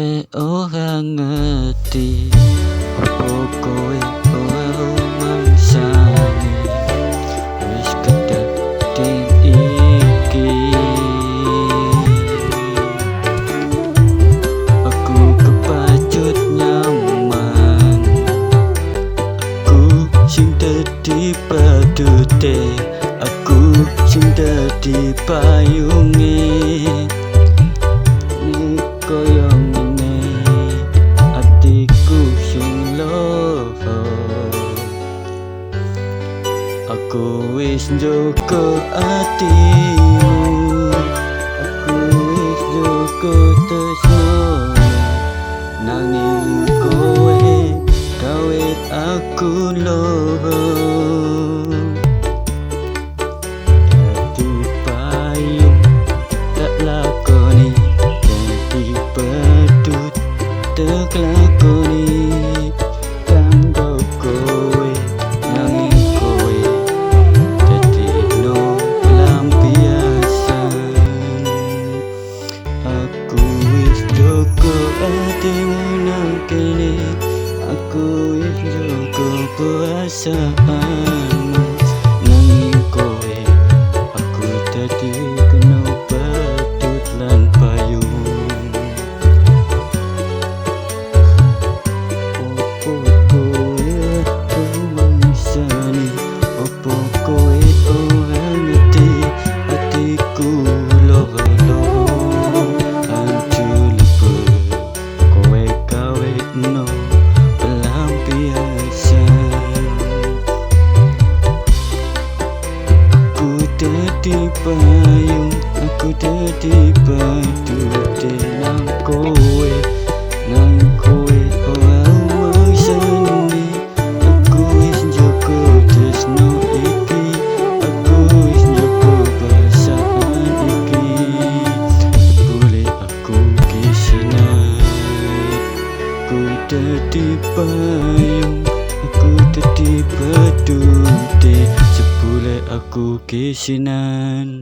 kowe ora ngerti opo kowe ora mangsane wis kedaden iki. Aku kepacut nyaman, aku sing dadi padute, aku sing dadi payunge. Koyo ngene atiku sing lara, aku wis njogo atimu, aku wis njogo tresno, nanging kowe gawe aku lara. Dadi payung tak lakoni, pedut teklakoni kanggo kowe, nanging kowe dadi no lampiasan. Aku wis njogo atimu nang kene, aku wis njogo perasaanmu, nanging kowe aku dadi kena pedut lan payung. Payung aku dadi badute nang kowe, nang kowe ora mangsane. Aku wis njogo tresno iki, aku wis njogo perasaan iki. Boleh aku kisinan, aku dadi payung, aku dadi badute, sebule aku kisinan.